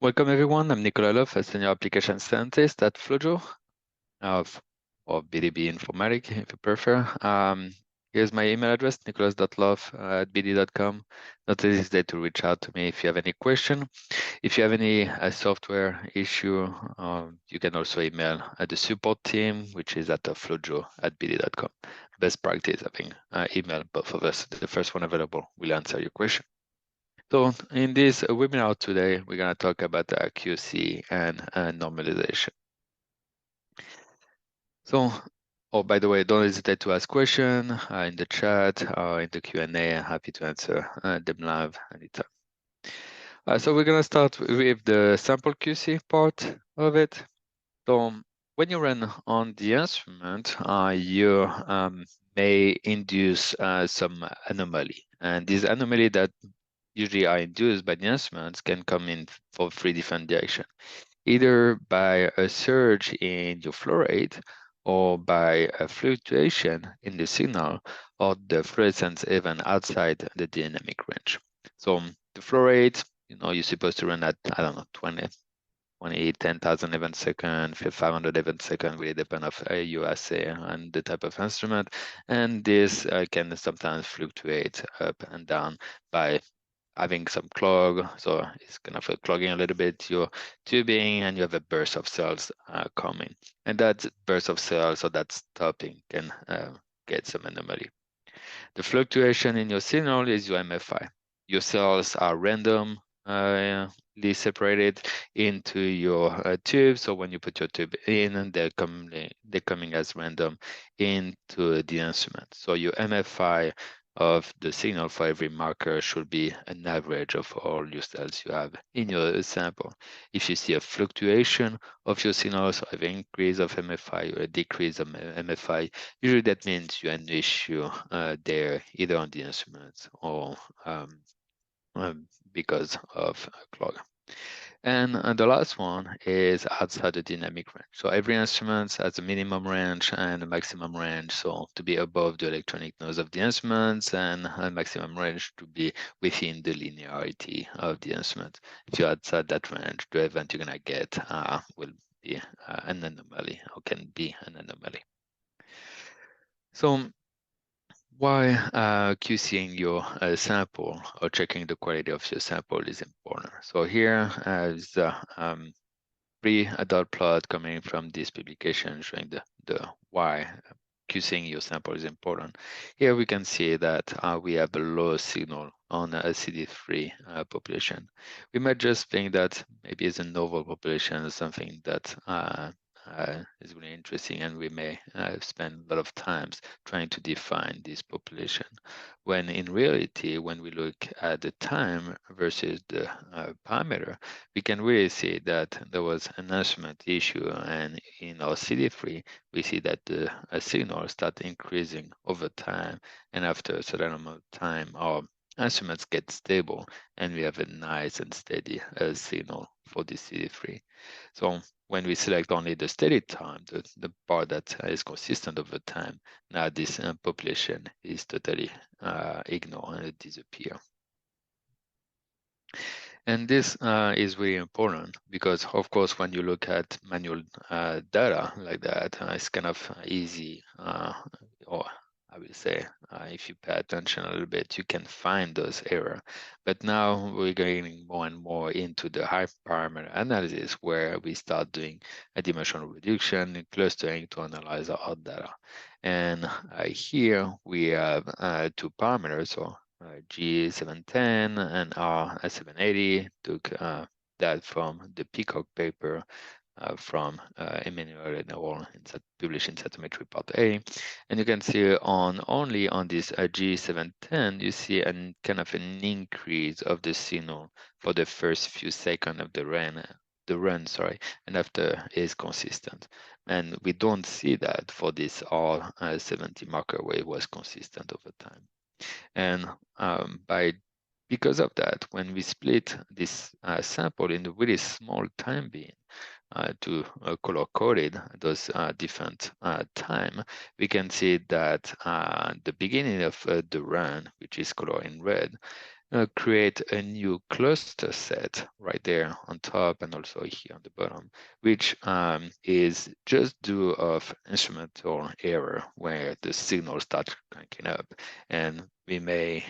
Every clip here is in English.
Welcome everyone. I'm Nicolas Love, a senior application scientist at FlowJo, or BDB Informatic, if you prefer. Here's my email address, nicolas.love@bd.com. Don't hesitate to reach out to me if you have any question. If you have any software issue, you can also email the support team, which is at flowjo@bd.com. Best practice, having email both of us. The first one available will answer your question. So in this webinar today, we're going to talk about QC and normalization. So, oh, by the way, don't hesitate to ask questions in the chat or in the Q&A. I'm happy to answer them live anytime. So we're going to start with the sample QC part of it. So when you run on the instrument, you may induce some anomaly. And this anomaly that usually are induced by the instruments can come in for three different directions, either by a surge in your flow rate or by a fluctuation in the signal or the fluorescence even outside the dynamic range. So the flow rate, you're supposed to run at, I don't know, 20, 10,000 events a second, 500 events a second, really depend of USA and the type of instrument. And this can sometimes fluctuate up and down by having some clog, so it's kind of clogging a little bit your tubing, and you have a burst of cells coming. And that burst of cells or that stopping can get some anomaly. The fluctuation in your signal is your MFI. Your cells are randomly separated into your tube. So when you put your tube in, they're coming as random into the instrument. So your MFI of the signal for every marker should be an average of all your cells you have in your sample. If you see a fluctuation of your signals, or an increase of MFI or a decrease of MFI, usually that means you have an issue there, either on the instruments or because of a clog. And the last one is outside the dynamic range. So every instrument has a minimum range and a maximum range. So to be above the electronic noise of the instruments, and a maximum range to be within the linearity of the instrument. If you're outside that range, the event you're gonna get will be an anomaly, or can be an anomaly. So why QCing your sample or checking the quality of your sample is important. So here is three dot plot coming from this publication showing the why QCing your sample is important. Here we can see that we have a low signal on a CD3 population. We might just think that maybe it's a novel population or something that is really interesting, and we may spend a lot of times trying to define this population, when in reality, when we look at the time versus the parameter, we can really see that there was an instrument issue, and in our CD3, we see that the signal start increasing over time, and after a certain amount of time, our instruments get stable, and we have a nice and steady signal for the CD3. So when we select only the steady time, the part that is consistent over time, now this population is totally ignored and disappear. And this is really important because, of course, when you look at manual data like that, it's kind of easy, or I will say, if you pay attention a little bit, you can find those errors. But now we're getting more and more into the high parameter analysis, where we start doing a dimensional reduction and clustering to analyze our data. And here we have two parameters, so G710 and R780, took that from the PeacoQC paper from Emmanuel et al. Published in Cytometry Part A. And you can see only on this G710, you see a kind of an increase of the signal for the first few seconds of the run, and after is consistent. And we don't see that for this R70 marker, where it was consistent over time. And because of that, when we split this sample in a really small time being to color-coded those different time, we can see that the beginning of the run, which is colored in red, create a new cluster set right there on top and also here on the bottom, which is just due of instrumental error where the signal starts cranking up, and we may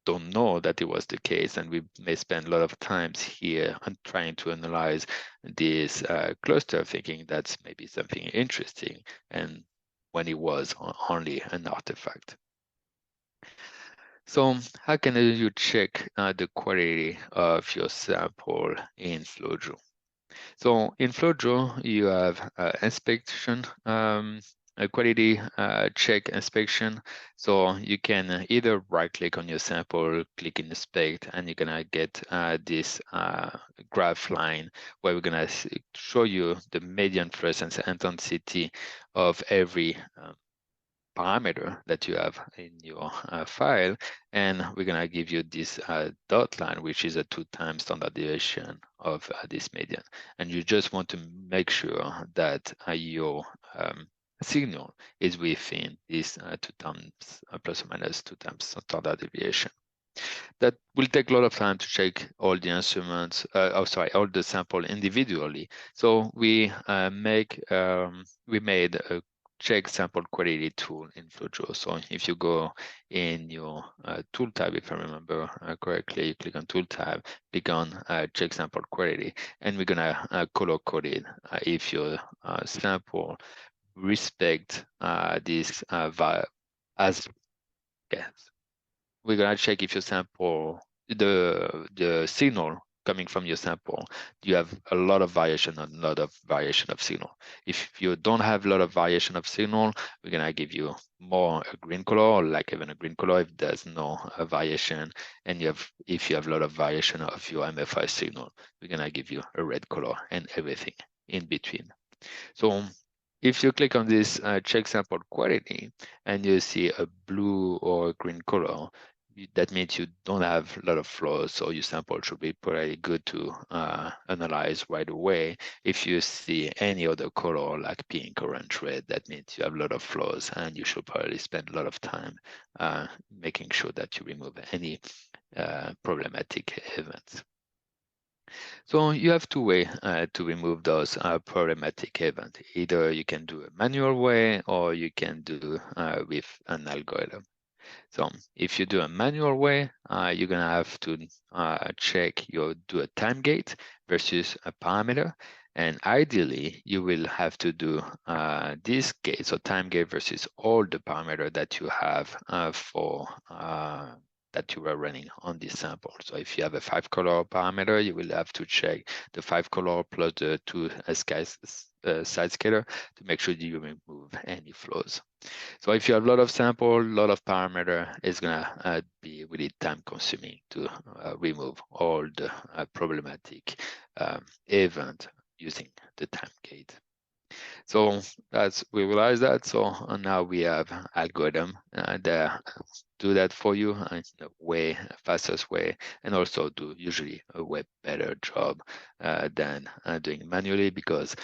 don't know that it was the case, and we may spend a lot of times here on trying to analyze this cluster, thinking that's maybe something interesting, and when it was only an artifact. So how can you check the quality of your sample in FlowJo? So in FlowJo, you have inspection, a quality check inspection. So you can either right-click on your sample, click inspect, and you're gonna get this graph line where we're gonna show you the median fluorescence intensity of every parameter that you have in your file, and we're gonna give you this dot line, which is a 2x standard deviation of this median. And you just want to make sure that your signal is within this 2x plus or minus 2x standard deviation. That will take a lot of time to check all the instruments, all the sample individually. So we made a check sample quality tool in FlowJo. So if you go in your tool tab, if I remember correctly, you click on tool tab, click on check sample quality, and we're gonna color code it if your sample respect this as yes. We're gonna check if your sample, the signal coming from your sample, you have a lot of variation and a lot of variation of signal. If you don't have a lot of variation of signal, we're gonna give you more a green color, or like even a green color if there's no variation. And if you have a lot of variation of your MFI signal, we're gonna give you a red color, and everything in between. So if you click on this check sample quality and you see a blue or a green color, that means you don't have a lot of flaws, so your sample should be pretty good to analyze right away. If you see any other color like pink, orange, red, that means you have a lot of flaws, and you should probably spend a lot of time making sure that you remove any problematic events. So you have two ways to remove those problematic events. Either you can do a manual way, or you can do with an algorithm. So if you do a manual way, you're gonna have to do a time gate versus a parameter. And ideally, you will have to do this gate, so time gate versus all the parameter that you have for that you are running on this sample. So if you have a 5-color parameter, you will have to check the 5-color plus the 2 side scatter to make sure you remove any flaws. So if you have a lot of sample, a lot of parameter, it's gonna be really time consuming to remove all the problematic event using the time gate. So we realize that. So now we have algorithm that do that for you in a way fastest way, and also do usually a way better job than doing manually, because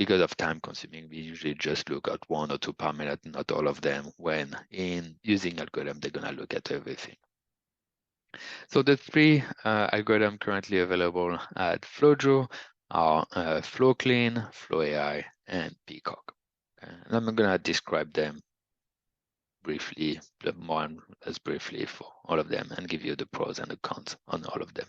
of time consuming, we usually just look at 1 or 2 parameters, not all of them, when in using algorithm, they're gonna look at everything. So the 3 algorithms currently available at FlowJo are FlowClean, FlowAI, and Peacock. And I'm gonna describe them briefly, more and less briefly for all of them, and give you the pros and the cons on all of them.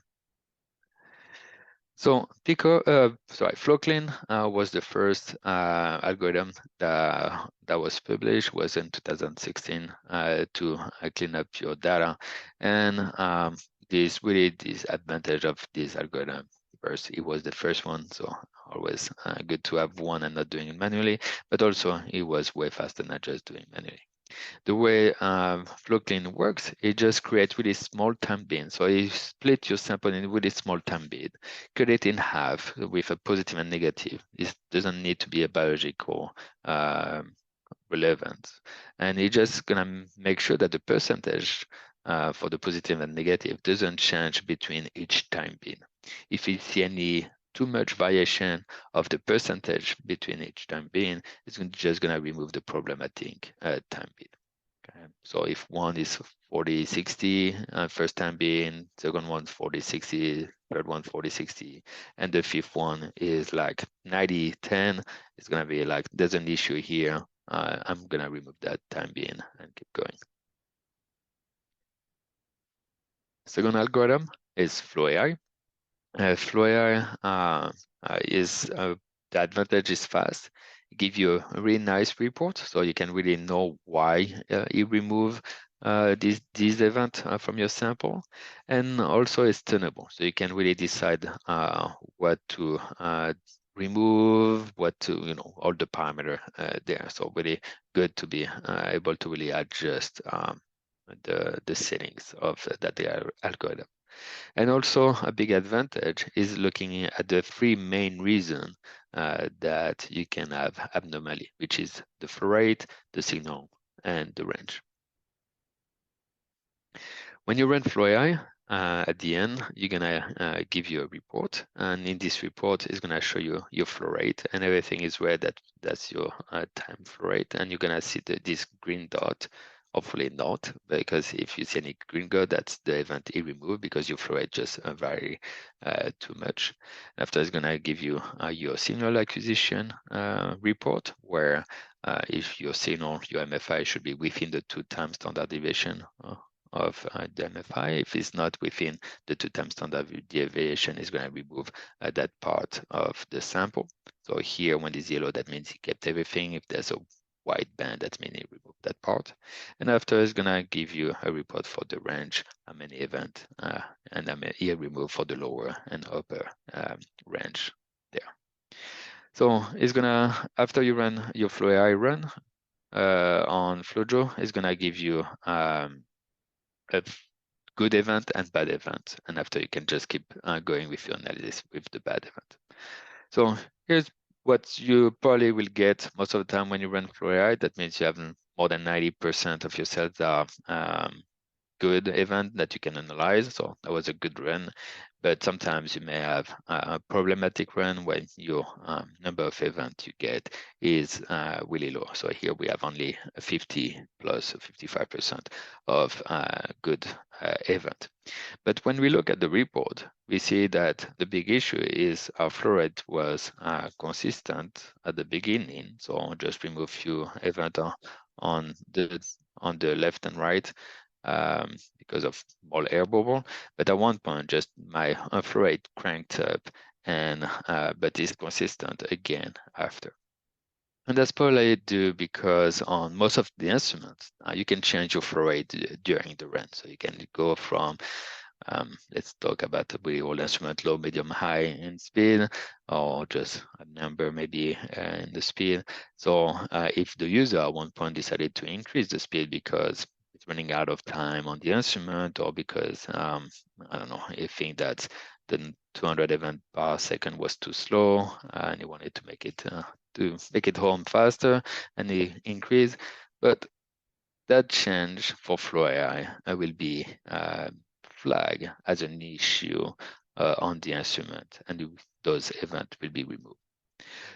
So FlowClean was the first algorithm that was published, was in 2016 to clean up your data. And this advantage of this algorithm. First, it was the first one, so always good to have one and not doing it manually, but also it was way faster than just doing manually. The way FlowClean works, it just creates really small time bins. So you split your sample in really small time bin, cut it in half with a positive and negative. It doesn't need to be a biological relevance. And it's just gonna make sure that the percentage for the positive and negative doesn't change between each time bin. If you see any too much variation of the percentage between each time bin, it's just gonna remove the problematic time bin. Okay. So if one is 40-60, first time being, second one 40-60, third one 40-60, and the fifth one is like 90-10, it's gonna be like, there's an issue here. I'm gonna remove that time being and keep going. Second algorithm is FlowAI. FlowAI is the advantage is fast. It gives you a really nice report, so you can really know why you remove this event from your sample, and also it's tunable, so you can really decide what to remove, what to, all the parameter there. So really good to be able to really adjust the settings of that algorithm. And also a big advantage is looking at the three main reasons that you can have abnormality, which is the flow rate, the signal, and the range. When you run FlowAI, at the end, you're gonna give you a report, and in this report, it's gonna show you your flow rate, and everything is red. That's your time flow rate, and you're gonna see this green dot. Hopefully not, because if you see any green dot, that's the event it removed because your flow rate just vary too much. After, it's gonna give you your signal acquisition report, where if your signal, your MFI should be within the 2 times standard deviation of the MFI. If it's not within the 2 times standard deviation, it's going to remove that part of the sample. So here, when it's yellow, that means he kept everything. If there's a white band, that means he removed that part. And after, it's going to give you a report for the range, how many events, and he removed for the lower and upper range there. So it's gonna, after you run your FlowAI run on FlowJo, it's gonna give you a good event and bad event, and after you can just keep going with your analysis with the bad event. So here's what you probably will get most of the time when you run FlowAI. That means you have more than 90% of your cells are good event that you can analyze. So that was a good run, but sometimes you may have a problematic run when your number of events you get is really low. So here we have only 50 plus 55% of good event. But when we look at the report, we see that the big issue is our flow rate was consistent at the beginning. So I'll just remove few events on the left and right because of more air bubble. But at one point, just my flow rate cranked up, and but it's consistent again after. And that's probably due because on most of the instruments, you can change your flow rate during the run. So you can go from, let's talk about a really old instrument, low, medium, high in speed, or just a number maybe in the speed. So if the user at one point decided to increase the speed because it's running out of time on the instrument, or because, I don't know, you think that the 200 event per second was too slow, and you wanted to make it home faster, and the increase. But that change for FlowAI will be flagged as an issue on the instrument, and those events will be removed.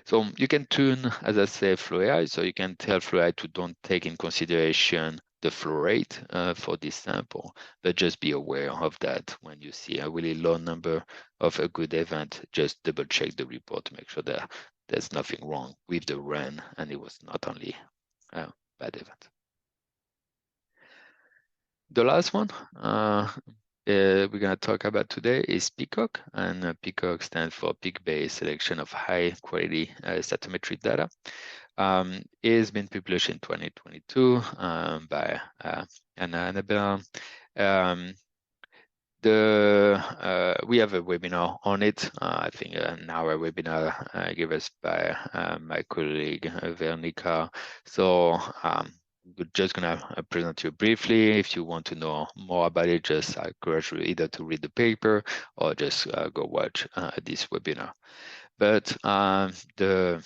So you can tune, as I say, FlowAI, so you can tell FlowAI to don't take in consideration the flow rate for this sample, but just be aware of that when you see a really low number of a good event. Just double check the report to make sure that there's nothing wrong with the run and it was not only a bad event. The last one we're going to talk about today is PeacoQ, and PeacoQ stands for peak-based selection of high-quality cytometric data. It has been published in 2022 by Annabelle. We have a webinar on it. I think an hour webinar given us by my colleague Veronica. So we're just gonna present you briefly. If you want to know more about it, just I encourage you either to read the paper or just go watch this webinar. But the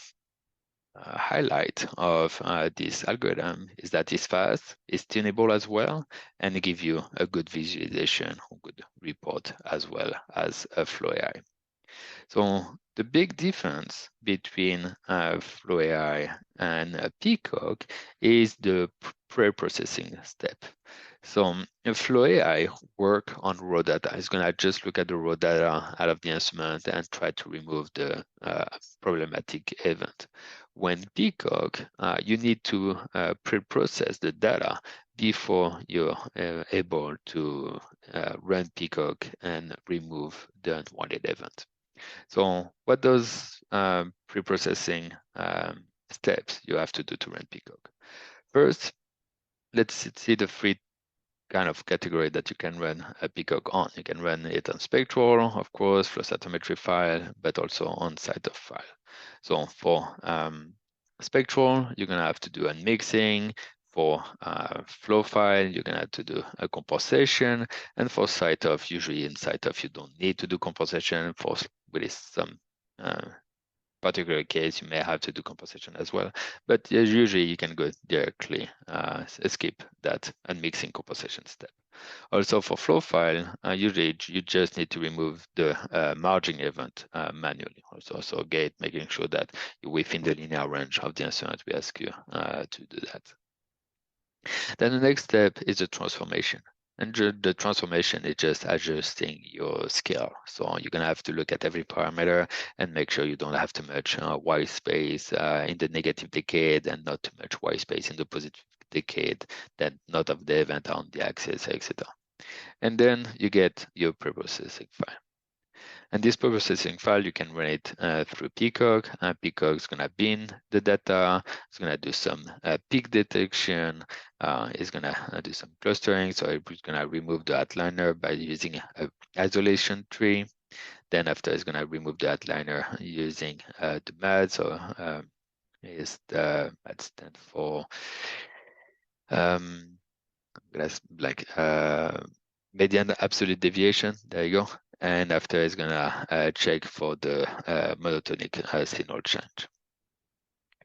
highlight of this algorithm is that it's fast, it's tunable as well, and it gives you a good visualization, a good report as well as a FlowAI. So the big difference between FlowAI and Peacock is the pre-processing step. So FlowAI work on raw data. It's going to just look at the raw data out of the instrument and try to remove the problematic event. When Peacock, you need to pre-process the data before you're able to run Peacock and remove the unwanted event. So what those pre-processing steps you have to do to run Peacock? First, let's see the three kind of category that you can run a Peacock on. You can run it on spectral, of course, flow cytometry file, but also on cyto file. So for spectral, you're gonna have to do unmixing. For flow file, you're gonna have to do a composition, and for cyto, usually in cyto, you don't need to do composition. For really some particular case, you may have to do composition as well, but usually you can go directly skip that unmixing composition step. Also for flow file, usually you just need to remove the margin event manually. Also gate, making sure that you're within the linear range of the instrument we ask you to do that. Then the next step is the transformation. And the transformation is just adjusting your scale. So you're gonna have to look at every parameter and make sure you don't have too much white space in the negative decade and not too much white space in the positive decade, then not of the event on the axis, etc. And then you get your preprocessing file. And this preprocessing file, you can run it through Peacock. Peacock is going to bin the data. It's going to do some peak detection. It's going to do some clustering. So it's going to remove the outliner by using an isolation tree. Then after, it's going to remove the outliner using the MAD. So is the MAD stand for like median absolute deviation. There you go. And after it's gonna check for the monotonic signal change.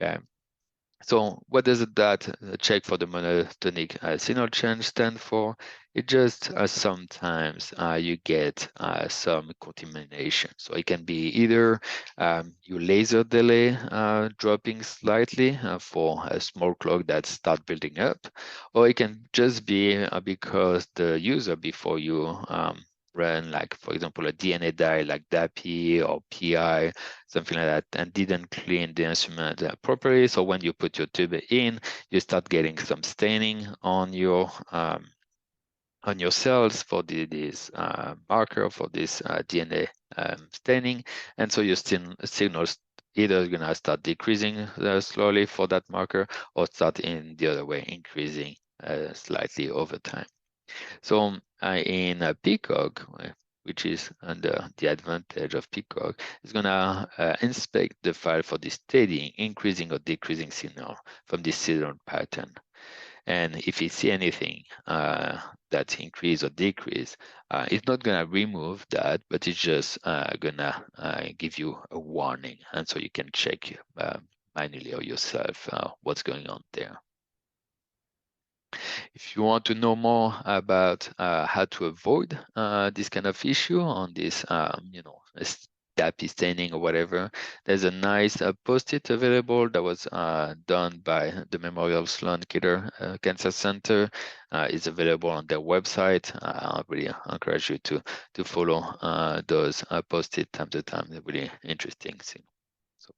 Okay. So what does that check for the monotonic signal change stand for? It just sometimes you get some contamination. So it can be either your laser delay dropping slightly for a small clog that start building up, or it can just be because the user before you run, like for example, a DNA dye like DAPI or PI, something like that, and didn't clean the instrument properly. So when you put your tube in, you start getting some staining on your cells for this marker for this DNA staining, and so your signals either gonna start decreasing slowly for that marker or start in the other way, increasing slightly over time. So in Peacock, which is under the advantage of Peacock, is gonna inspect the file for the steady increasing or decreasing signal from this signal pattern. And if you see anything that increase or decrease, it's not gonna remove that, but it's just gonna give you a warning. And so you can check manually or yourself what's going on there. If you want to know more about how to avoid this kind of issue on this, DAPI staining or whatever, there's a nice post-it available that was done by the Memorial Sloan Kettering Cancer Center. It's available on their website. I really encourage you to follow those post-it time to time. They're really interesting thing. So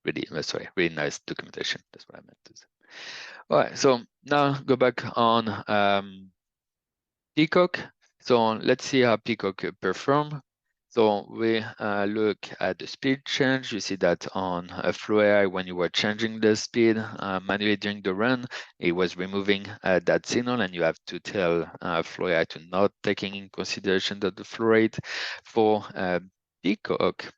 really nice documentation. That's what I meant to say. All right, so now go back on Peacock. So let's see how Peacock perform. So we look at the speed change. You see that on FlowAI, when you were changing the speed manually during the run, it was removing that signal, and you have to tell FlowAI to not taking in consideration the flow rate. For Peacock,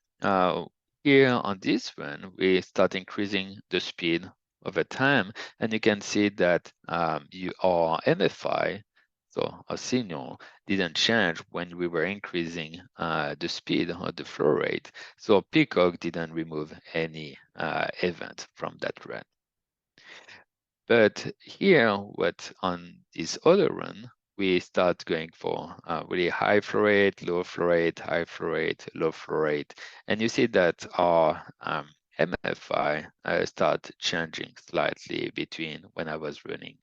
here on this run, we start increasing the speed over time, and you can see that our MFI, so our signal, didn't change when we were increasing the speed or the flow rate. So Peacock didn't remove any event from that run. But here, what on this other run, we start going for really high flow rate, low flow rate, high flow rate, low flow rate. And you see that our MFI start changing slightly between when I was running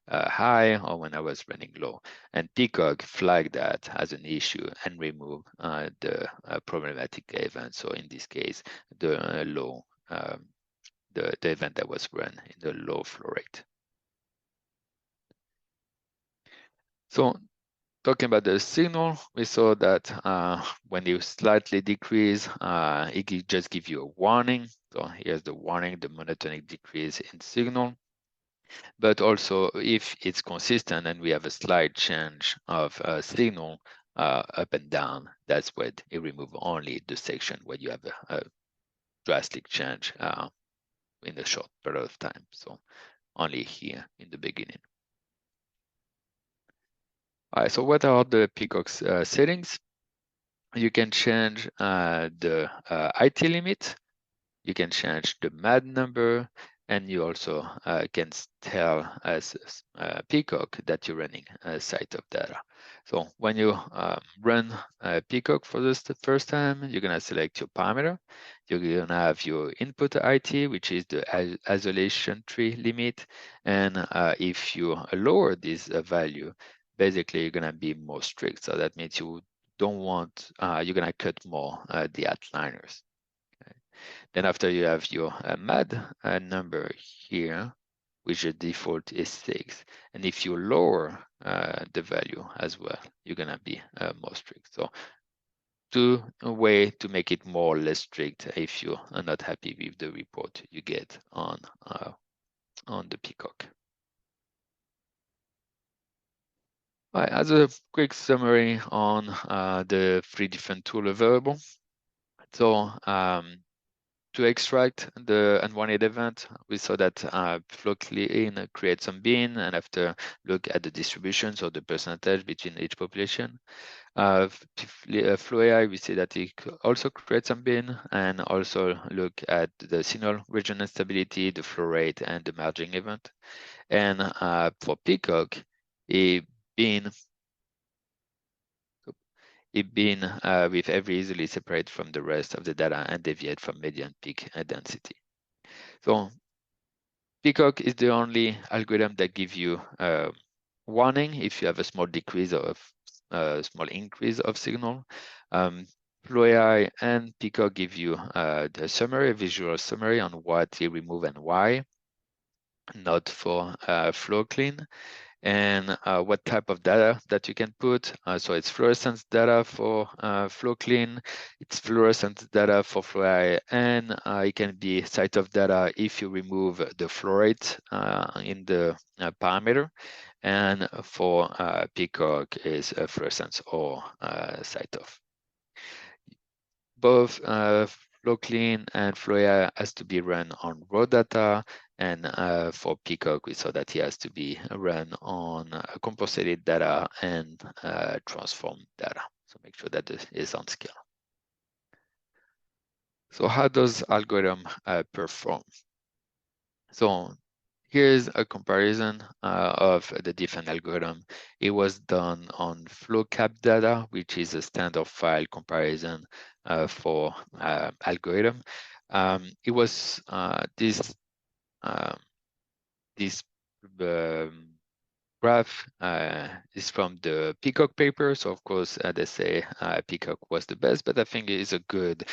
high or when I was running low. And Peacock flagged that as an issue and remove the problematic event. So in this case, the low, the event that was run in the low flow rate. So talking about the signal, we saw that when you slightly decrease, it just gives you a warning. So here's the warning, the monotonic decrease in signal. But also if it's consistent and we have a slight change of signal up and down, that's when it remove only the section where you have a drastic change in a short period of time. So only here in the beginning. All right, so what are the Peacock's settings? You can change the IT limit, you can change the MAD number, and you also can tell as Peacock that you're running a site of data. So when you run Peacock for the first time, you're gonna select your parameter. You're gonna have your input IT, which is the isolation tree limit. And if you lower this value, basically you're gonna be more strict. So that means you don't want, you're gonna cut more the outliners. Okay. Then after you have your MAD number here, which the default is 6. And if you lower the value as well, you're gonna be more strict. So a way to make it more or less strict if you are not happy with the report you get on the Peacock. Right, as a quick summary on the 3 different tools available. So to extract the unwanted event, we saw that FlowClean creates some bin, and after look at the distribution, so the percentage between each population. FlowAI, we see that it also creates some bin, and also look at the signal regional stability, the flow rate, and the merging event. And for Peacock, it bin with every easily separate from the rest of the data and deviate from median peak density. So Peacock is the only algorithm that gives you a warning if you have a small decrease of small increase of signal. FlowAI and Peacock give you the summary, visual summary on what you remove and why, not for FlowClean. And what type of data that you can put. So it's fluorescence data for FlowClean, it's fluorescence data for FlowAI, and it can be site of data if you remove the flow rate in the parameter. And for Peacock is fluorescence or site of. Both FlowClean and FlowAI has to be run on raw data, and for Peacock, we saw that he has to be run on compensated data and transformed data. So make sure that this is on scale. So how does algorithm perform? So here's a comparison of the different algorithm. It was done on FlowCap data, which is a standard file comparison for algorithm. It was this graph is from the Peacock paper. So of course, they say Peacock was the best, but I think it is a good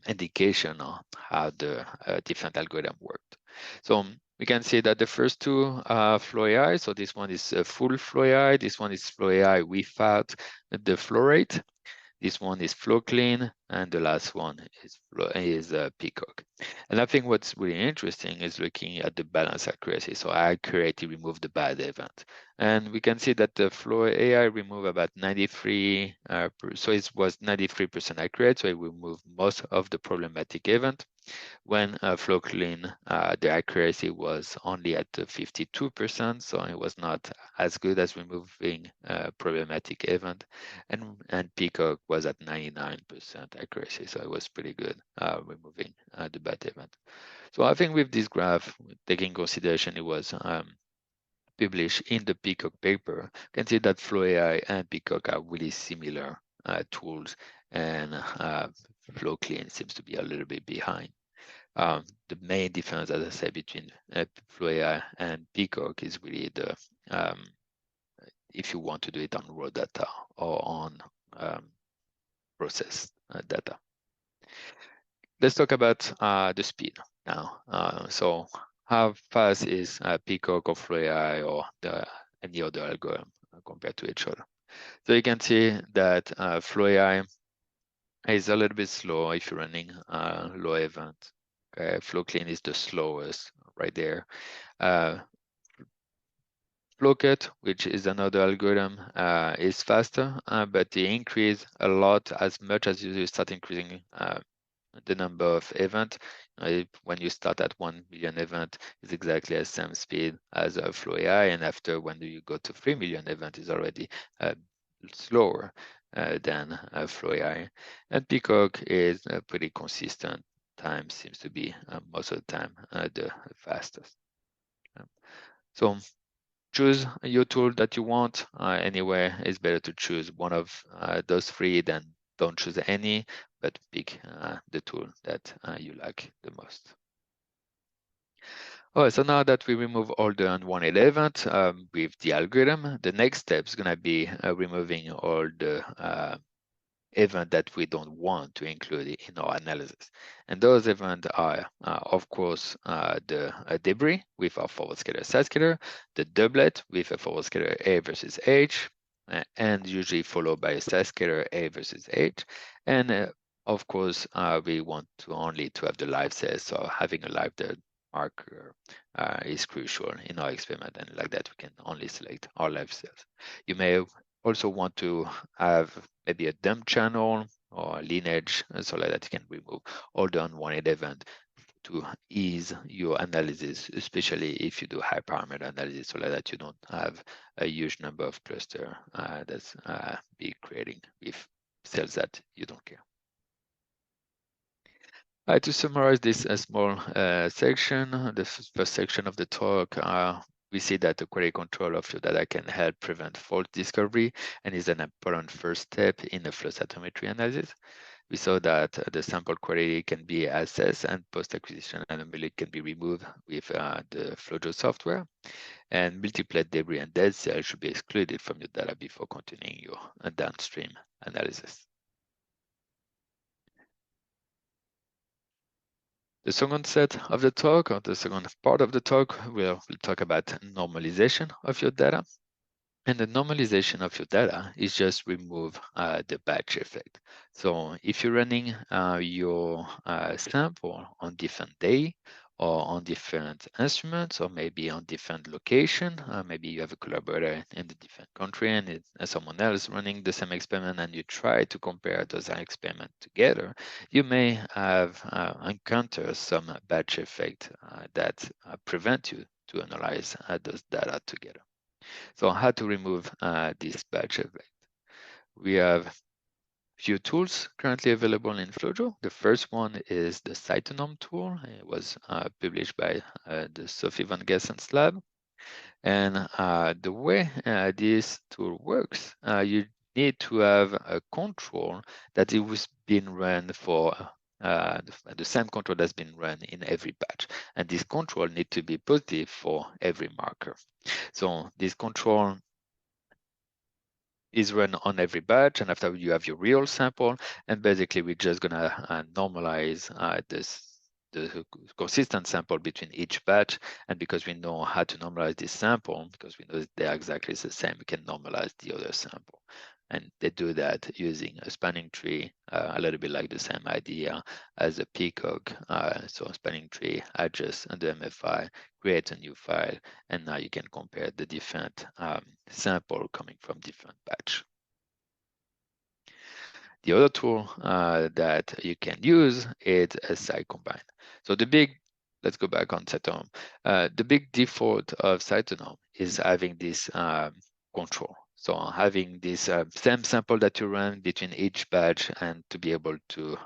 indication on how the different algorithm worked. So we can see that the first two are FlowAI. So this one is full FlowAI. This one is FlowAI without the flow rate. This one is FlowClean, and the last one is Peacock. And I think what's really interesting is looking at the balance accuracy. So I accurately remove the bad event. And we can see that the FlowAI remove about 93, so it was 93% accurate, so it removed most of the problematic event. When FlowClean, the accuracy was only at 52%, so it was not as good as removing problematic event. And Peacock was at 99% accuracy, so it was pretty good removing the bad event. So I think with this graph, taking consideration it was published in the Peacock paper, you can see that FlowAI and Peacock are really similar tools, and FlowClean seems to be a little bit behind. The main difference, as I said, between FlowAI and Peacock is really the if you want to do it on raw data or on processed data. Let's talk about the speed now. So how fast is Peacock or FlowAI or any other algorithm compared to each other? So you can see that FlowAI is a little bit slow if you're running low event. Okay, FlowClean is the slowest right there. FlowCut, which is another algorithm, is faster, but they increase a lot as much as you start increasing the number of events. When you start at 1 million event, it's exactly the same speed as FlowAI, and after when you go to 3 million event, is already slower than FlowAI. And Peacock is pretty consistent. Time seems to be most of the time the fastest. So choose your tool that you want. Anyway, it's better to choose one of those three than don't choose any, but pick the tool that you like the most. All right, so now that we remove all the unwanted events with the algorithm, the next step is going to be removing all the event that we don't want to include in our analysis. And those events are, of course, the debris with our forward scalar, side scalar, the doublet with a forward scalar A versus H, and usually followed by a side scalar A versus H. And of course, we want to only to have the live cells, so having a live dead marker is crucial in our experiment, and like that we can only select our live cells. You may also want to have maybe a dump channel or a lineage, so like that you can remove all the unwanted event to ease your analysis, especially if you do high parameter analysis, so like that you don't have a huge number of cluster that's be creating with cells that you don't care. To summarize this small section, the first section of the talk, we see that the quality control of your data can help prevent fault discovery and is an important first step in the flow cytometry analysis. We saw that the sample quality can be assessed and post-acquisition anomaly can be removed with the FlowJo software, and multiplet debris and dead cells should be excluded from your data before continuing your downstream analysis. The second set of the talk, or the second part of the talk, we'll talk about normalization of your data. And the normalization of your data is just remove the batch effect. So if you're running your sample on different day or on different instruments or maybe on different location, maybe you have a collaborator in a different country and someone else running the same experiment and you try to compare those experiments together, you may have encountered some batch effect that prevent you to analyze those data together. So how to remove this batch effect? We have few tools currently available in FlowJo. The first one is the CytoNom tool. It was published by the Sophie van Gessen's lab. And the way this tool works, you need to have a control that it was being run for the same control that's been run in every batch. And this control needs to be positive for every marker. So this control is run on every batch, and after you have your real sample, and basically we're just gonna normalize the consistent sample between each batch, and because we know how to normalize this sample, because we know they're exactly the same, we can normalize the other sample. And they do that using a spanning tree, a little bit like the same idea as a Peacock. So a spanning tree, adjust the MFI, create a new file, and now you can compare the different sample coming from different batch. The other tool that you can use is a CytoCombine. So let's go back on CytoNom. The big default of CytoNom is having this control. So having this same sample that you run between each batch and to be able to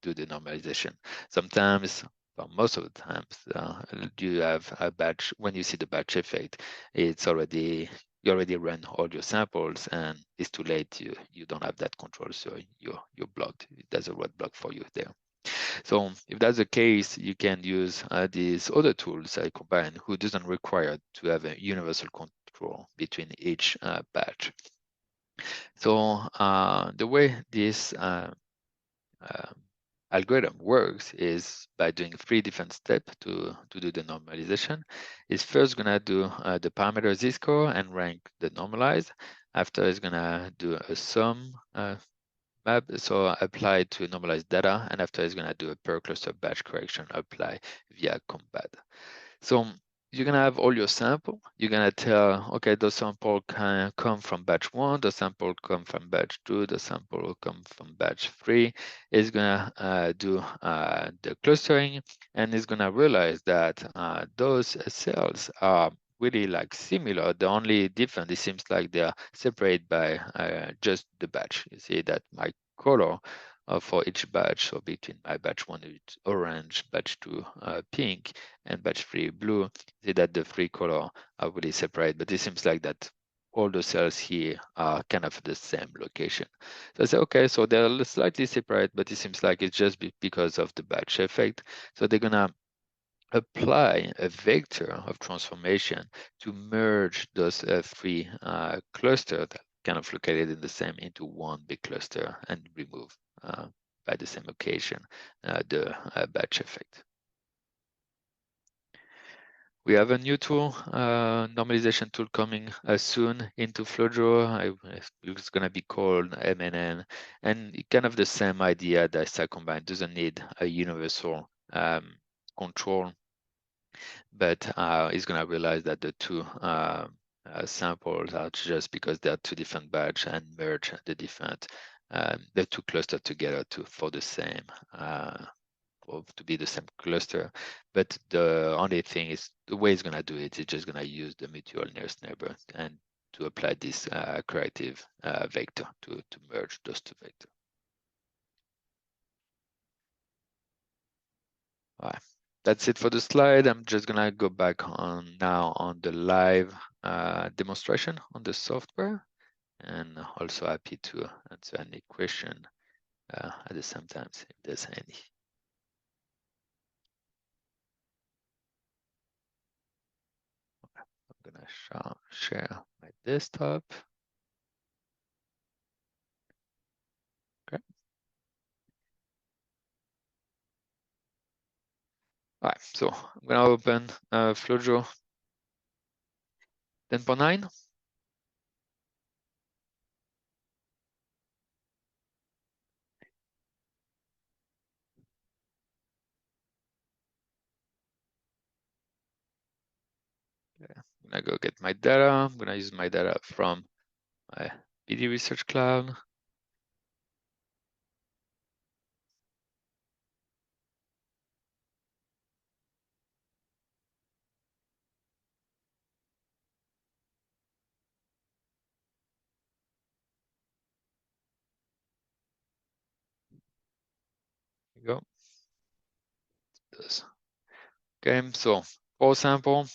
do the normalization. Sometimes well, most of the times, you have a batch. When you see the batch effect, it's already you already ran all your samples, and it's too late. You don't have that control, so you're blocked. There's a roadblock for you there. So if that's the case, you can use these other tools, CytoCombine, who doesn't require to have a universal control between each batch. So the way this algorithm works is by doing 3 different steps to do the normalization. It's first gonna do the parameter z-score and rank the normalized. After it's gonna do a sum map, so apply to normalized data, and after it's gonna do a per cluster batch correction apply via combat. So you're gonna have all your sample. You're gonna tell, okay, the sample can come from batch 1, the sample come from batch 2, the sample will come from batch 3. It's gonna do the clustering, and it's gonna realize that those cells are really like similar. The only difference, it seems like they are separated by just the batch. You see that my color for each batch, so between my batch 1 it's orange, batch 2 pink, and batch 3 blue, see that the 3 color are really separate, but it seems like that all the cells here are kind of the same location. So I say, okay, so they're slightly separate, but it seems like it's just because of the batch effect. So they're gonna apply a vector of transformation to merge those 3 clusters that kind of located in the same into one big cluster and remove by the same occasion the batch effect. We have a new tool, normalization tool coming soon into FlowJo. It's going to be called MNN, and kind of the same idea that CytoCombine doesn't need a universal control, but it's going to realize that the 2 samples are just because they are 2 different batch and merge the different the 2 clusters together for the same to be the same cluster. But the only thing is the way it's gonna do it is just gonna use the mutual nearest neighbor and to apply this corrective vector to merge those 2 vectors. All right. That's it for the slide. I'm just gonna go back on now on the live demonstration on the software, and also happy to answer any question at the same time if there's any. I'm gonna share my desktop. Okay. All right, so I'm gonna open FlowJo 10.9. Okay, I'm gonna go get my data. I'm gonna use my data from my PD Research Cloud. Here we go. This. Okay, so 4 sample,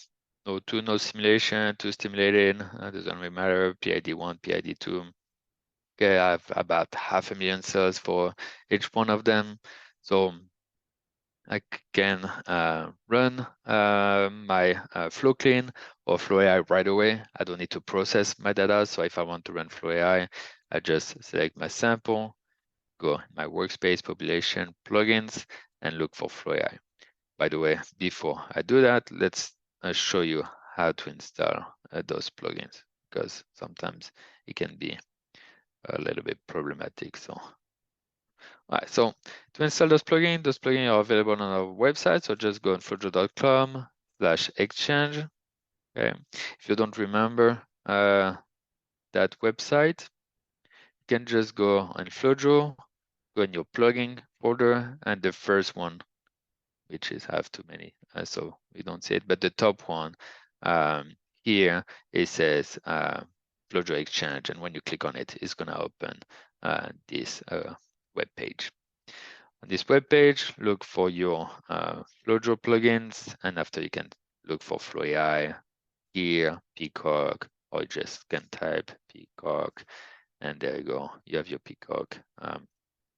no simulation, 2 stimulated, doesn't really matter, PID1, PID2. Okay, I have about 500,000 cells for each one of them. So I can run my FlowClean or FlowAI right away. I don't need to process my data. So if I want to run FlowAI, I just select my sample, go in my workspace, population, plugins, and look for FlowAI. By the way, before I do that, let's show you how to install those plugins, because sometimes it can be a little bit problematic. So, all right, so to install those plugins are available on our website. So just go on flowjo.com/exchange. Okay, if you don't remember that website, you can just go on FlowJo, go in your plugin folder, and the first one, which is have too many, so we don't see it, but the top one here, it says FlowJo Exchange, and when you click on it, it's gonna open this web page. On this web page, look for your FlowJo plugins, and after you can look for FlowAI here, Peacock, or you just can type Peacock, and there you go. You have your Peacock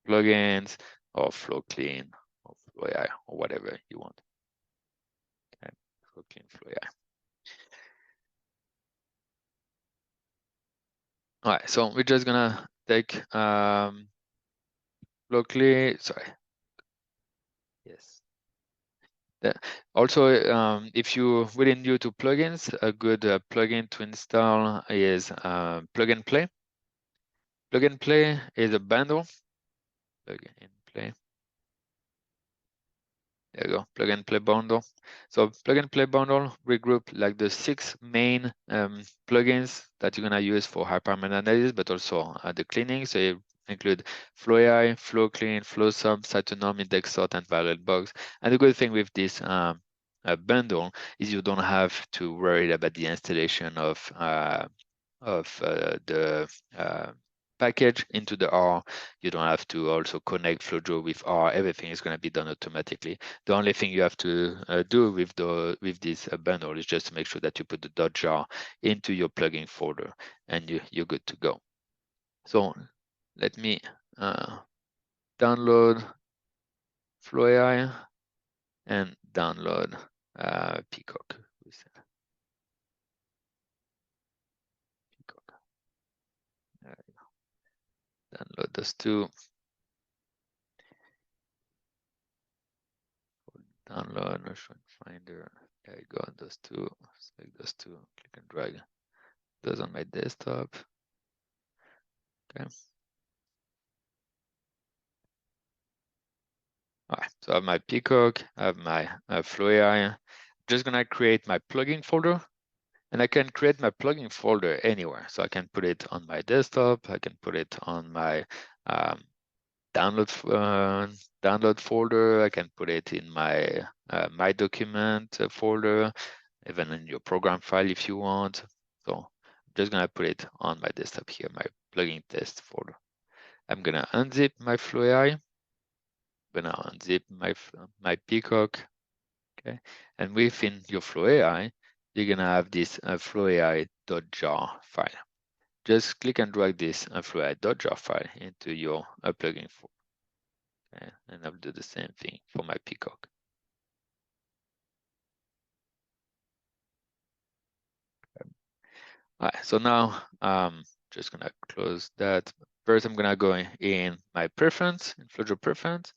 plugins, or FlowClean, or FlowAI, or whatever you want. Okay, FlowClean, FlowAI. All right, so we're just gonna take FlowClean. Sorry. Yes. Also, if you're really new to plugins, a good plugin to install is Plug and Play. Plug and Play is a bundle. Plug and Play. There you go, Plug and Play bundle. So Plug and Play bundle regroup like the 6 main plugins that you're gonna use for hypermedia analysis, but also the cleaning. So you include FlowAI, FlowClean, FlowSub, CytoNorm, IndexSort, and ViolentBox. And the good thing with this bundle is you don't have to worry about the installation of the package into the R. You don't have to also connect FlowJo with R. Everything is going to be done automatically. The only thing you have to do with this bundle is just to make sure that you put the .jar into your plugin folder, and you're good to go. So let me download FlowAI and download Peacock. Peacock. Download those two. Download, Notion Finder. There you go, those two. Select those two, click and drag those on my desktop. Okay. All right, so I have my Peacock, I have my FlowAI. I'm just gonna create my plugin folder, and I can create my plugin folder anywhere. So I can put it on my desktop, I can put it on my download folder, I can put it in my my document folder, even in your program file if you want. So I'm just gonna put it on my desktop here, my plugin test folder. I'm gonna unzip my FlowAI. I'm gonna unzip my Peacock. Okay, and within your FlowAI, you're gonna have this FlowAI.jar file. Just click and drag this FlowAI.jar file into your plugin folder. Okay, and I'll do the same thing for my Peacock. All right, so now just gonna close that. First, I'm gonna go in my preference, in FlowJo preference.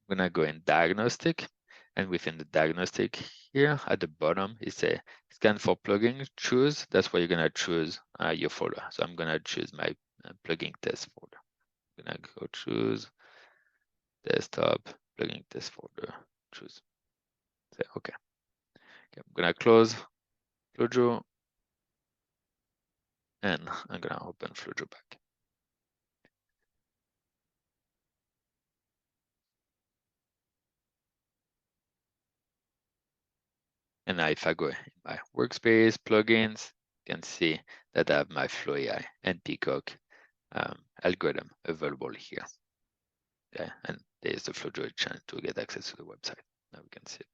I'm gonna go in diagnostic, and within the diagnostic here at the bottom, it says scan for plugin, choose. That's where you're gonna choose your folder. So I'm gonna choose my plugin test folder. I'm gonna go choose desktop plugin test folder, choose. Say okay. Okay, I'm gonna close FlowJo, and I'm gonna open FlowJo back. And now if I go in my workspace plugins, you can see that I have my FlowAI and Peacock algorithm available here. Okay, and there's the FlowJo channel to get access to the website. Now we can see it.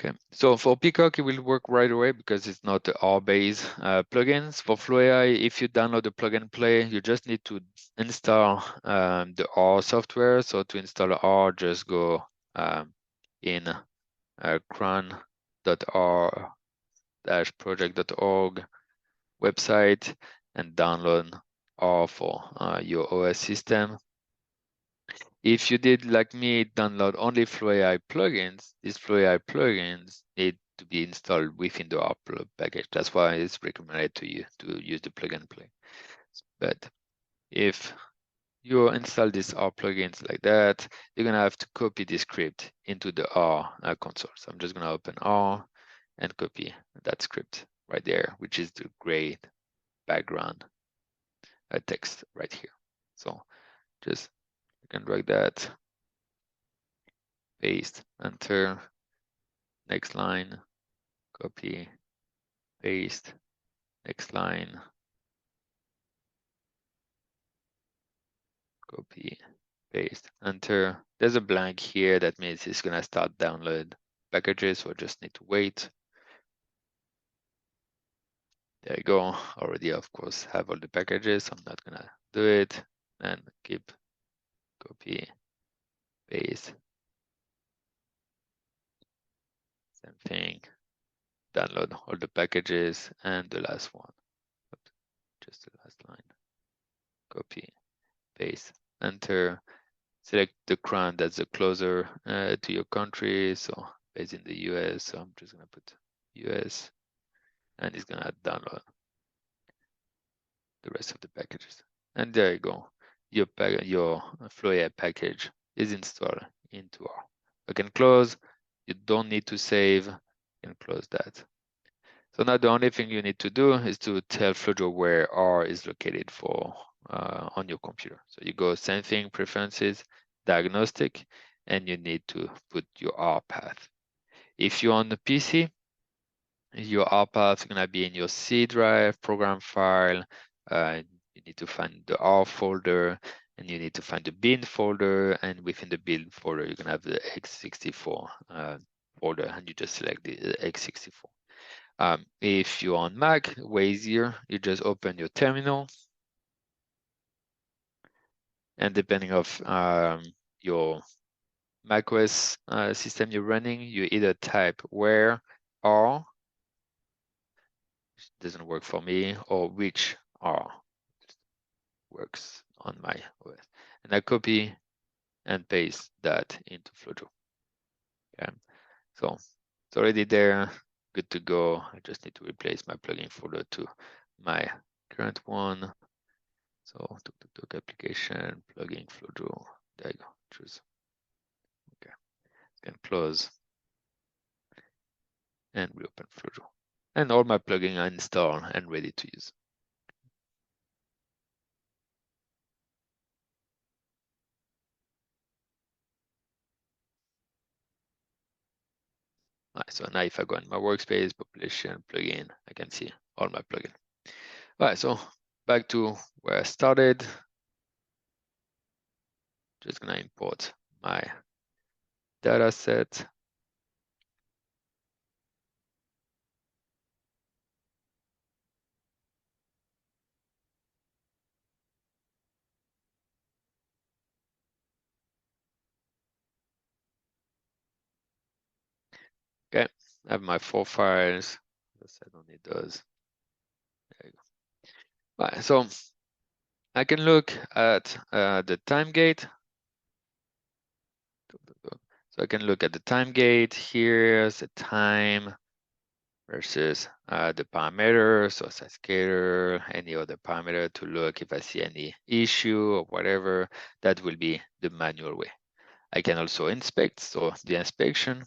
Okay, so for Peacock, it will work right away because it's not the R-based plugins. For FlowAI, if you download the plug and play, you just need to install the R software. So to install R, just go in cron.r-project.org website and download R for your OS system. If you did like me, download only FlowAI plugins, these FlowAI plugins need to be installed within the R package. That's why it's recommended to you to use the plug and play. But if you install these R plugins like that, you're gonna have to copy the script into the R console. So I'm just gonna open R and copy that script right there, which is the gray background text right here. So just you can drag that, paste, enter, next line, copy, paste, next line, copy, paste, enter. There's a blank here. That means it's gonna start download packages, so I just need to wait. There you go. Already, of course, have all the packages. So I'm not gonna do it. And keep copy, paste, same thing. Download all the packages and the last one. Oops, just the last line. Copy, paste, enter. Select the crown that's the closer to your country. So based in the US. So I'm just gonna put US, and it's gonna download the rest of the packages. And there you go. Your FlowAI package is installed into R. You can close. You don't need to save. You can close that. So now the only thing you need to do is to tell FlowJo where R is located for on your computer. So you go same thing, preferences, diagnostic, and you need to put your R path. If you're on the PC, your R path is gonna be in your C drive, program file. You need to find the R folder, and you need to find the bin folder, and within the bin folder, you're gonna have the x64 folder, and you just select the x64. If you're on Mac, way easier. You just open your terminal, and depending of your macOS system you're running, you either type where R, which doesn't work for me, or which R works on my OS. And I copy and paste that into FlowJo. Okay, so it's already there, good to go. I just need to replace my plugin folder to my current one. So tuk application, plugin, FlowJo. There you go, choose. Okay, then close and reopen FlowJo. And all my plugins are installed and ready to use. All right, so now if I go in my workspace, population, plugin, I can see all my plugins. All right, so back to where I started. Just gonna import my data set. Okay, I have my 4 files. I don't need those. There you go. All right, so I can look at the time gate. So I can look at the time gate. Here's the time versus the parameter, so size scalar, any other parameter to look if I see any issue or whatever. That will be the manual way. I can also inspect. So the inspection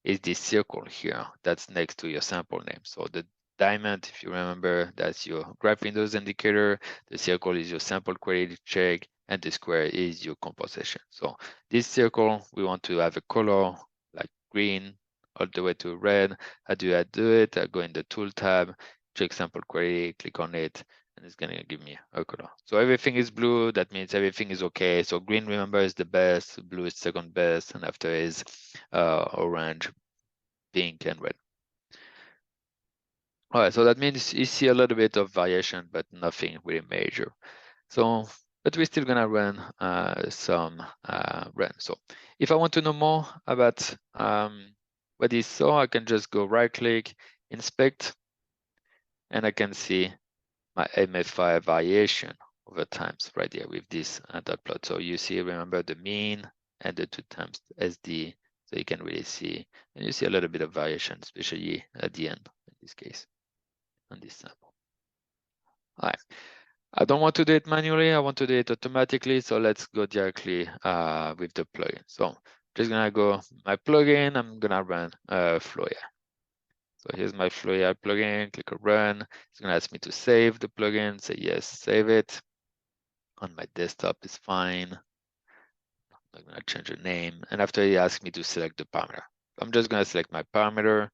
is this circle here that's next to your sample name. So the diamond, if you remember, that's your graph windows indicator. The circle is your sample quality check, and the square is your composition. So this circle, we want to have a color like green all the way to red. How do I do it? I go in the tool tab, check sample query, click on it, and it's gonna give me a color. So everything is blue, that means everything is okay. So green, remember, is the best, blue is second best, and after is orange, pink, and red. All right, so that means you see a little bit of variation, but nothing really major. So, but we're still gonna run some run. So if I want to know more about what is so, I can just go right click, inspect, and I can see my MFI variation over times right here with this dot plot. So you see, remember the mean and the 2 times SD, so you can really see, and you see a little bit of variation, especially at the end in this case, on this sample. All right, I don't want to do it manually, I want to do it automatically, so let's go directly with the plugin. So just gonna go my plugin, I'm gonna run FlowAI. So here's my FlowAI plugin, click on run. It's gonna ask me to save the plugin, say yes, save it. On my desktop is fine. I'm gonna change the name. And after he asks me to select the parameter. I'm just gonna select my parameter.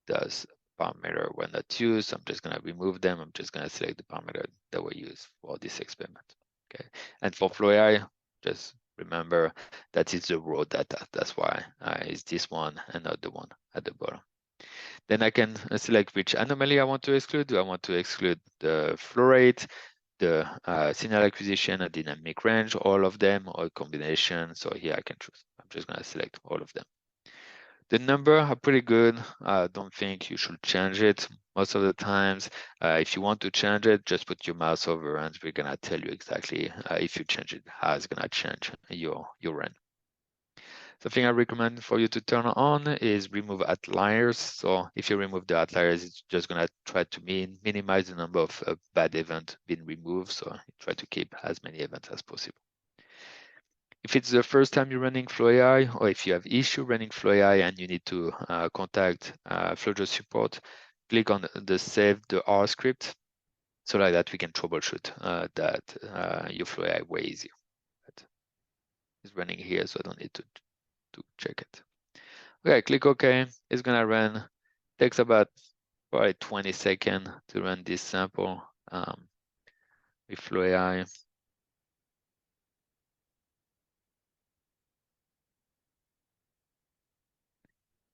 Does parameter were not used. I'm just gonna remove them. I'm just gonna select the parameter that were used for this experiment. Okay. And for FlowAI, Just remember that it's the raw data. That's why it's this one and not the one at the bottom. Then I can select which anomaly I want to exclude. Do I want to exclude the flow rate, the signal acquisition, a dynamic range, all of them, or a combination? So here I can choose. I'm just going to select all of them. The number are pretty good. I don't think you should change it most of the times. If you want to change it, just put your mouse over and we're gonna tell you exactly if you change it, how it's gonna change your run. Something I recommend for you to turn on is remove outliers. So if you remove the outliers, it's just gonna try to minimize the number of bad events being removed. So try to keep as many events as possible. If it's the first time you're running FlowAI, or if you have issue running FlowAI and you need to contact FlowJo support, click on the save the R script, so like that we can troubleshoot your FlowAI way easier. It's running here, so I don't need to check it. Okay, click OK. It's gonna run. Takes about probably 20 seconds to run this sample with FlowAI.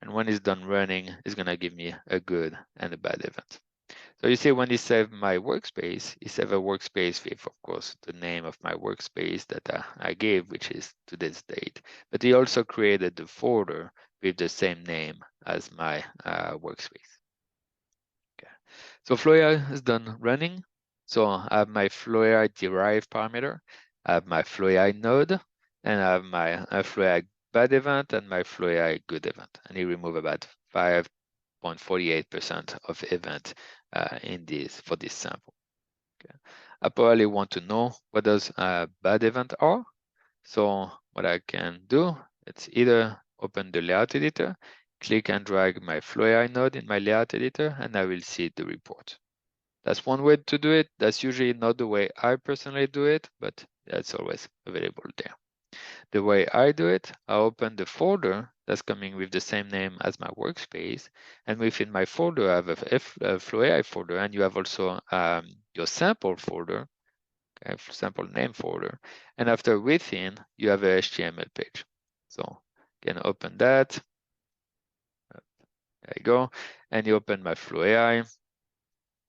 And when it's done running, it's gonna give me a good and a bad event. So you see when it saved my workspace, it saved a workspace with, of course, the name of my workspace that I gave, which is today's date. But he also created the folder with the same name as my workspace. Okay. So FlowAI is done running. So I have my FlowAI derived parameter, I have my FlowAI node, and I have my FlowAI bad event and my FlowAI good event. And he removed about 5.48% of event for this sample. Okay. I probably want to know what those bad event are. So what I can do, it's either open the layout editor, click and drag my FlowAI node in my layout editor, and I will see the report. That's one way to do it. That's usually not the way I personally do it, but that's always available there. The way I do it, I open the folder that's coming with the same name as my workspace. And within my folder, I have a FlowAI folder, and you have also your sample folder, okay, sample name folder. And after within, you have a HTML page. So you can open that. There you go. And you open my FlowAI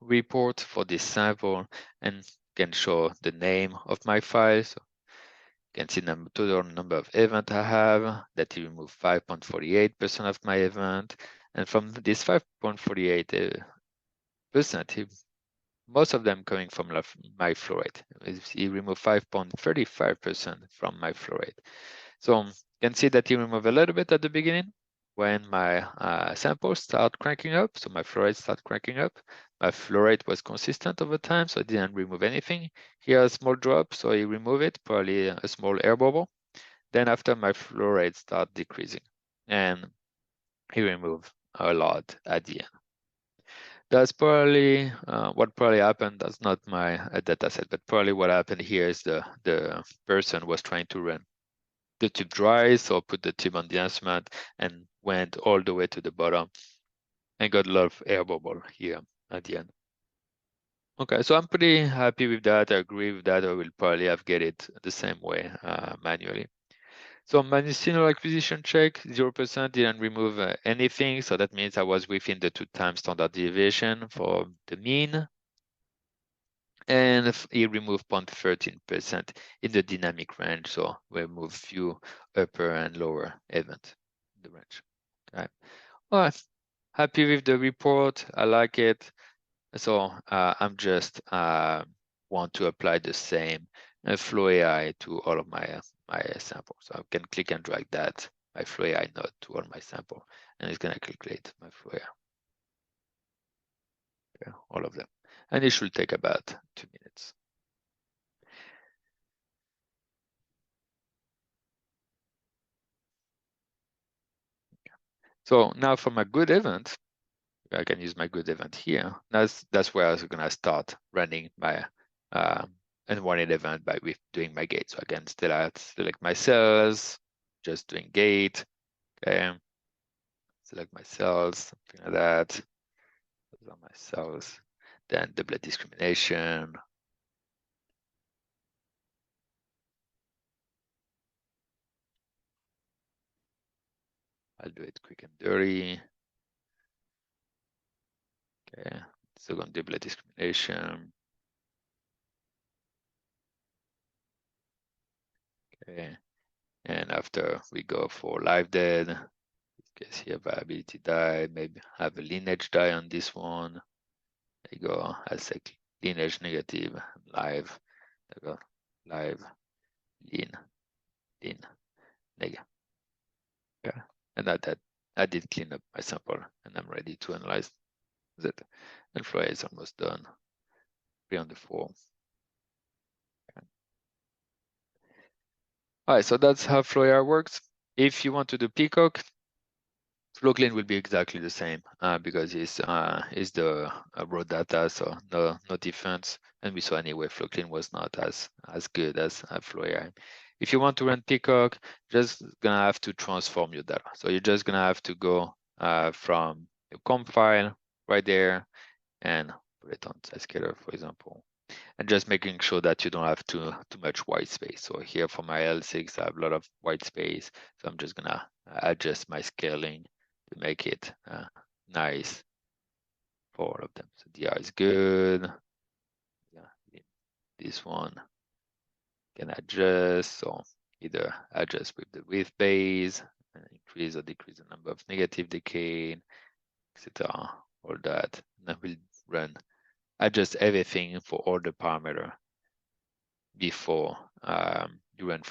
report for this sample and can show the name of my file. So you can see the total number of events I have, that he removed 5.48% of my event. And from this 5.48%, most of them coming from my flow rate. He removed 5.35% from my flow rate. So you can see that he removed a little bit at the beginning when my samples start cranking up. So my flow rate start cranking up. My flow rate was consistent over time, so I didn't remove anything. Here a small drop, so he removed it, probably a small air bubble. Then after my flow rate start decreasing, and he removed a lot at the end. That's probably what probably happened. That's not my data set, but probably what happened here is the person was trying to run the tube dry, so put the tube on the instrument and went all the way to the bottom and got a lot of air bubble here at the end. Okay, so I'm pretty happy with that. I agree with that. I will probably have get it the same way manually. So signal acquisition check, 0%, didn't remove anything. So that means I was within the 2x standard deviation for the mean. And he removed 0.13% in the dynamic range. So we remove few upper and lower event in the range. Okay. All right. Happy with the report. I like it. So I'm just want to apply the same FlowAI to all of my samples. So I can click and drag that my FlowAI node to all my sample, and it's gonna calculate my FlowAI. Okay, all of them, and it should take about 2 minutes. Okay. So now for my good event, I can use my good event here. That's where I was gonna start running my unwanted event with doing my gate. So I can select my cells, just doing gate. Okay, select my cells, something like that. Those are my cells. Then the blood discrimination. I'll do it quick and dirty. Okay, second diplet discrimination. Okay, and after we go for live dead, in this case here viability die, maybe have a lineage die on this one. There you go, I say lineage negative, live, there you go, live, lean, negative. Okay, and I did clean up my sample and I'm ready to analyze that. And FlowAI is almost done. 3 on the 4. Okay. All right, so that's how FlowAI works. If you want to do Peacock, FlowClean will be exactly the same because it's the raw data, so no difference. And we saw anyway, FlowClean was not as good as FlowAI. If you want to run Peacock, just gonna have to transform your data. So you're just gonna have to go from your comp file right there and put it on Zscaler, for example, and just making sure that you don't have too much white space. So here for my L6, I have a lot of white space, so I'm just gonna adjust my scaling to make it nice for all of them. So DR is good. Yeah, this one can adjust, so either adjust with the width base, and increase or decrease the number of negative decay, etc. All that. And then we'll run adjust everything for all the parameter before you run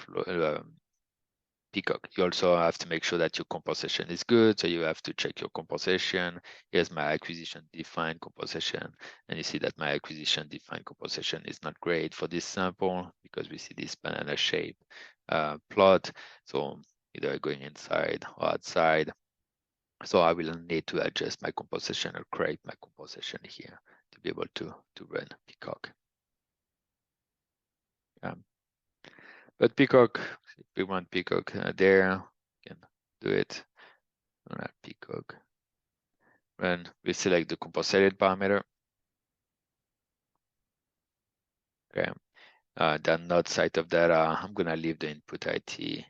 Peacock. You also have to make sure that your composition is good. So you have to check your composition. Here's my acquisition defined composition. And you see that my acquisition defined composition is not great for this sample because we see this banana shape plot. So either going inside or outside. So I will need to adjust my composition or create my composition here to be able to run Peacock. But Peacock, if we want Peacock there, we can do it. Run Peacock. Run, we select the composited parameter. Okay. The not site of data, I'm gonna leave the input IT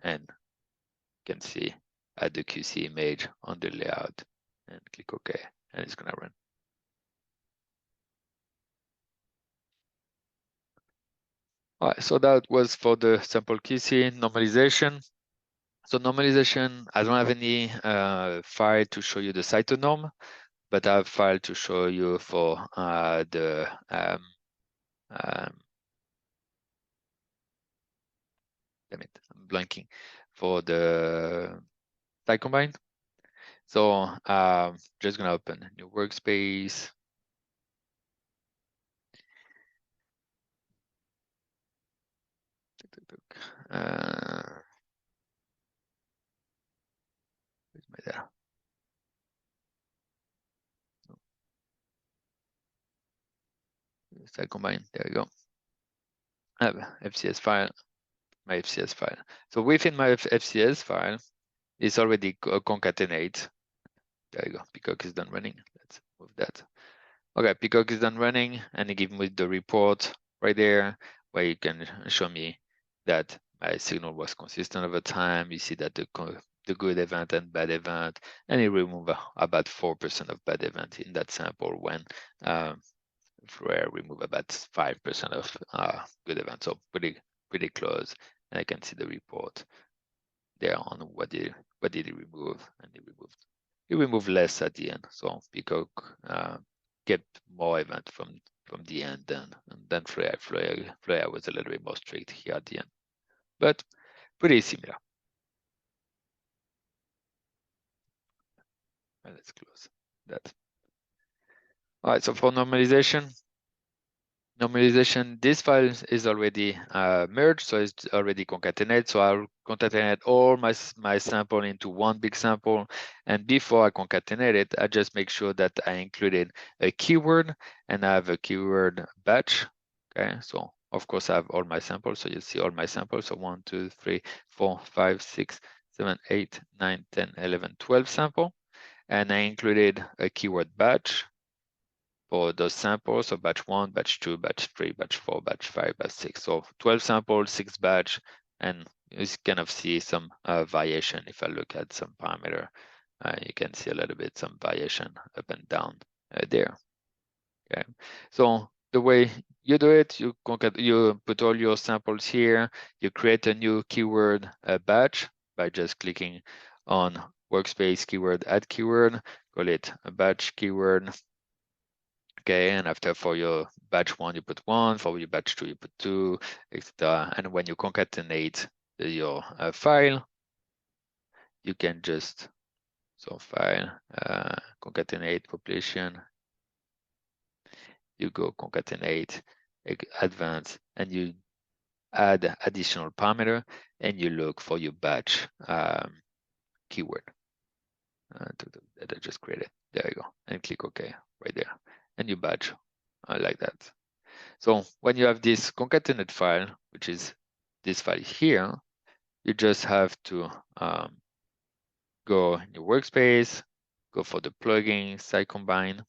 and you can see add the QC image on the layout and click OK, and it's gonna run. All right, so that was for the sample QC normalization. So normalization, I don't have any file to show you the cytonorm, but I have file to show you for the damn it, I'm blanking, for the CytoCombine. So just gonna open a new workspace. Where's my data? CytoCombine, there we go. I have FCS file, my FCS file. So within my FCS file, it's already concatenate. There you go, Peacock is done running. Let's move that. Okay, Peacock is done running, and it gives me the report right there where you can show me that my signal was consistent over time. You see that the good event and bad event, and it removed about 4% of bad event in that sample when FlowAI remove about 5% of good event. So pretty close, and I can see the report there on what did it remove, and it removed less at the end. So Peacock kept more event from the end than FlowAI. FlowAI was a little bit more strict here at the end, but pretty similar. And let's close that. All right, so for normalization, this file is already merged, so it's already concatenated. So I'll concatenate all my sample into one big sample. And before I concatenate it, I just make sure that I included a keyword and I have a keyword batch. Okay, so of course I have all my samples. So you see all my samples. So 1, 2, 3, 4, 5, 6, 7, 8, 9, 10, 11, 12 sample. And I included a keyword batch for those samples, so batch 1, batch 2, batch 3, batch 4, batch 5, batch 6. So 12 samples, 6 batch, and you kind of see some variation. If I look at some parameter, you can see a little bit some variation up and down there. Okay, so the way you do it, you put all your samples here. You create a new keyword batch by just clicking on workspace keyword, add keyword, call it a batch keyword. Okay, and after for your batch 1, you put 1, for your batch 2, you put 2, etc. And when you concatenate your file, you can just, so file, concatenate population, you go concatenate, advanced, and you add additional parameter, and you look for your batch keyword that I just created. There you go, and click OK right there, and you batch like that. So when you have this concatenate file, which is this file here, you just have to go in your workspace, go for the plugin, CytoCombine.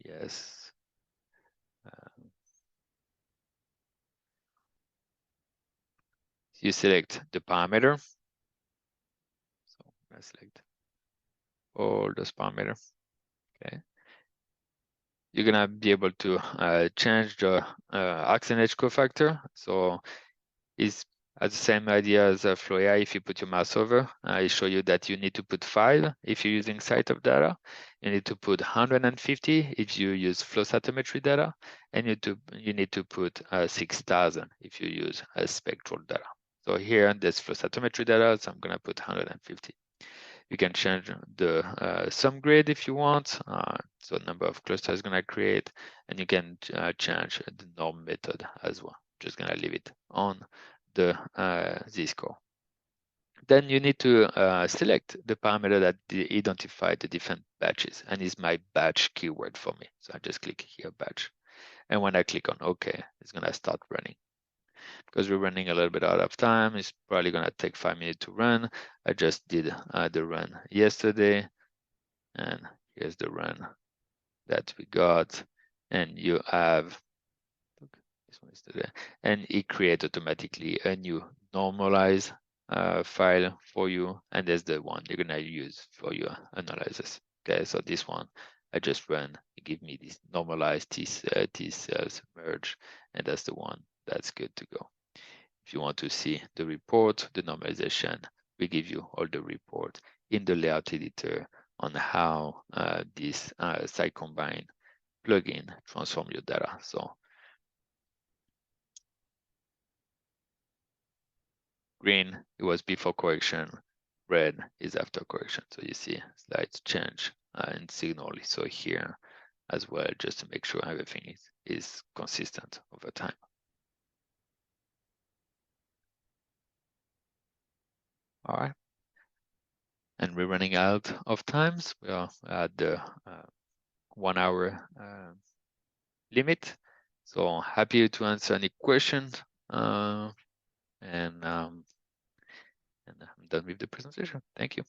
Yes. You select the parameter. So I select all those parameters. Okay. You're gonna be able to change the accent cofactor. So it's the same idea as FlowAI. If you put your mouse over, it show you that you need to put 5 if you're using cytop data. You need to put 150 if you use flow cytometry data, and you need to put 6,000 if you use spectral data. So here, there's flow cytometry data, so I'm gonna put 150. You can change the sum grade if you want. So number of clusters is gonna create, and you can change the norm method as well. Just gonna leave it on the z-score. Then you need to select the parameter that identify the different batches, and is my batch keyword for me. So I just click here, batch. And when I click on OK, it's gonna start running. Because we're running a little bit out of time, it's probably gonna take 5 minutes to run. I just did the run yesterday, and here's the run that we got. And you have, this one is today, and it creates automatically a new normalized file for you, and there's the one you're gonna use for your analysis. Okay, so this one I just run, it give me this normalized T cells merge, and that's the one that's good to go. If you want to see the report, the normalization, we give you all the report in the layout editor on how this CytoCombine plugin transform your data. So green, it was before correction. Red is after correction. So you see slides change and signal. So here as well, just to make sure everything is consistent over time. All right. And we're running out of times. We are at the 1 hour limit. So happy to answer any questions. And I'm done with the presentation. Thank you.